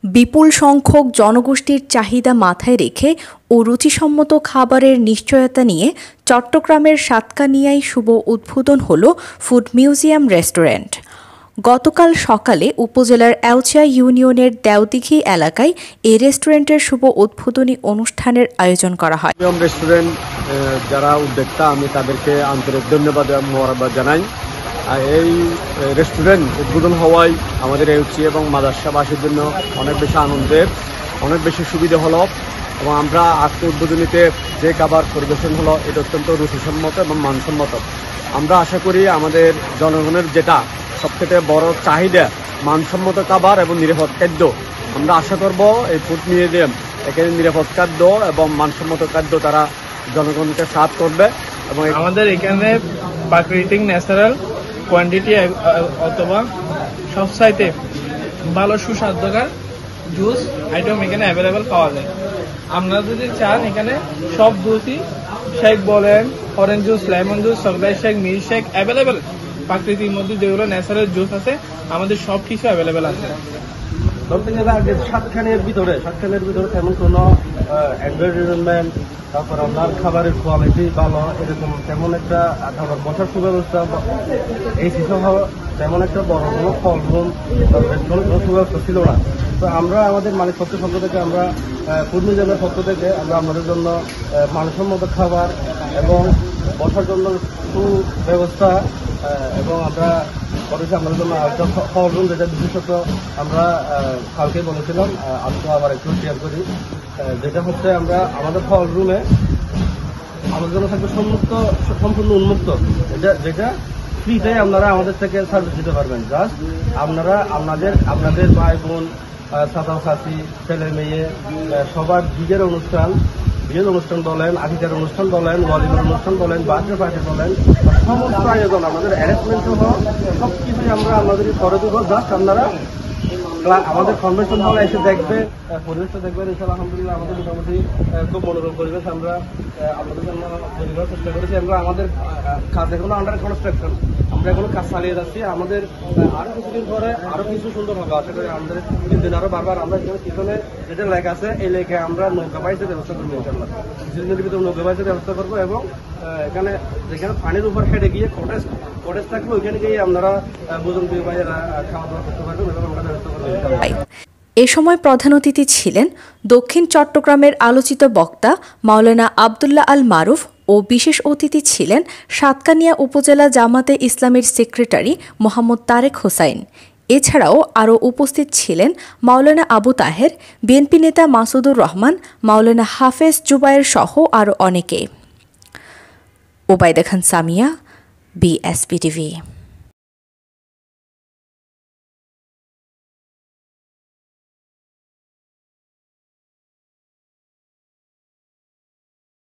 বিপুল সংখ্যক জনগোষ্ঠীর চাহিদা মাথায় রেখে ও রুচিসম্মত খাবারের নিশ্চয়তা নিয়ে চট্টগ্রামের সাতকানিয়ায় শুভ উদ্বোধন হলো ফুড মিউজিয়াম রেস্টুরেন্ট। গতকাল সকালে উপজেলার এউচিয়া ইউনিয়নের দেওদিঘি এলাকায় এই রেস্টুরেন্টের শুভ উদ্বোধনী অনুষ্ঠানের আয়োজন করা হয়। রেস্টুরেন্ট যারা উদ্যোক্তা, আমি তাদেরকে আন্তরিক ধন্যবাদ এবং মোবারকবাদ জানাই। এই রেস্টুরেন্ট উদ্বোধন হওয়ায় আমাদের এউচিয়া এবং মাদার্সাবাসীর জন্য অনেক বেশি আনন্দের, অনেক বেশি সুবিধা হলো এবং আমরা আজকে উদ্বোধনীতে যে খাবার পরিবেশন হলো এটা অত্যন্ত রুচিসম্মত এবং মানসম্মত। আমরা আশা করি আমাদের জনগণের যেটা সবথেকে বড় চাহিদা মানসম্মত খাবার এবং নিরাপদ খাদ্য, আমরা আশা করব এই ফুড মিউজিয়াম এখানে নিরাপদ খাদ্য এবং মানসম্মত খাদ্য তারা জনগণকে সার্ভ করবে। এবং আমাদের এখানে প্রাকৃতিক ন্যাচারাল কোয়ান্টিটি অথবা সবসাইতে ভালো সুস্বাদুকর জুস আইটেম এখানে অ্যাভেলেবেল পাওয়া যায়। আপনারা যদি চান এখানে সব জুসই, শেক বলেন, orange juice, lemon juice, chocolate shake, milk shake available. প্রাকৃতিক মধ্যে যেগুলো ন্যাচারাল জুস আছে আমাদের সব কিছু অ্যাভেলেবেল আছে। সাতখানের ভিতরে তেমন কোনো এনভায়রনমেন্ট, তারপর আপনার খাবারের কোয়ালিটি ভালো, এরকম তেমন একটা খাবার বসার সুব্যবস্থা, এসি সহ তেমন একটা বড় কোনো ফল রুম কোনো সুব্যবস্থা ছিল না। তো আমরা আমাদের মালিক পক্ষ থেকে আমরা ফুড মিউজিয়ামের পক্ষ থেকে আমরা আমাদের জন্য মানসম্মত খাবার এবং বসার জন্য সুব্যবস্থা এবং আমরা করেছি আমাদের জন্য ফল রুম, যেটা বিশেষত আমরা কালকে বলেছিলাম, আমি তো আবার একটু শেয়ার করি, যেটা হচ্ছে আমরা আমাদের ফল রুমে আমাদের জন্য থাকবে সম্পূর্ণ উন্মুক্ত, যেটা ফ্রিতে আপনারা আমাদের থেকে সার্ভিস দিতে পারবেন। জাস্ট আপনারা আপনাদের ভাই বোন, ছাত্র ছাত্রী, ছেলে মেয়ে সবার বিয়ের অনুষ্ঠান বলেন, আকিকার অনুষ্ঠান বলেন, ওয়ালিমার অনুষ্ঠান বলেন, বার্থডে পার্টি বলেন, সমস্ত আয়োজন আমাদের অ্যারেঞ্জমেন্ট সহ সব কিছুই আমরা আমাদের করে দেবো। জাস্ট আপনারা আমাদের কনভেনশন হলে এসে দেখবে, পরিবেশটা দেখবেন। ইনশাআল্লাহ আলহামদুলিল্লাহ আমাদের মোটামুটি খুব মনোরম পরিবেশ আমরা আমাদের জন্য তৈরি করার চেষ্টা করেছি। আমরা আমাদের কাজ এখনো আন্ডার কনস্ট্রাকশন, আমরা এখনো কাজ চালিয়ে যাচ্ছি। আমাদের আরো কিছুদিন পরে আরো কিছু সুন্দর হবে, আশা করি আমাদের কিছুদিন আরো বারবার আমরা পিছনে যেটা লেক আছে এই লেকে আমরা নৌকা বাইচের ব্যবস্থা করবো। ইনশাআল্লাহ কিছুদিনের ভিতরে নৌকা বাইচের ব্যবস্থা করবো এবং যেখানে পানির উপর হেঁটে গিয়ে কটেজ থাকবে ওইখানে গিয়ে আপনারা ভোজন দিয়ে বাইরে খাওয়া দাওয়া করতে পারবেন এবং আমরা ব্যবস্থা করবো। এ সময় প্রধান অতিথি ছিলেন দক্ষিণ চট্টগ্রামের আলোচিত বক্তা মাওলানা আবদুল্লাহ আল মারুফ ও বিশেষ অতিথি ছিলেন সাতকানিয়া উপজেলা জামাতে ইসলামের সেক্রেটারি মোহাম্মদ তারেক হোসাইন। এছাড়াও আরও উপস্থিত ছিলেন মাওলানা আবু তাহের, বিএনপি নেতা মাসুদুর রহমান, মাওলানা হাফেজ জুবায়ের সহ আরও অনেকে। ওবায়দা খান সামিয়া, BSP TV।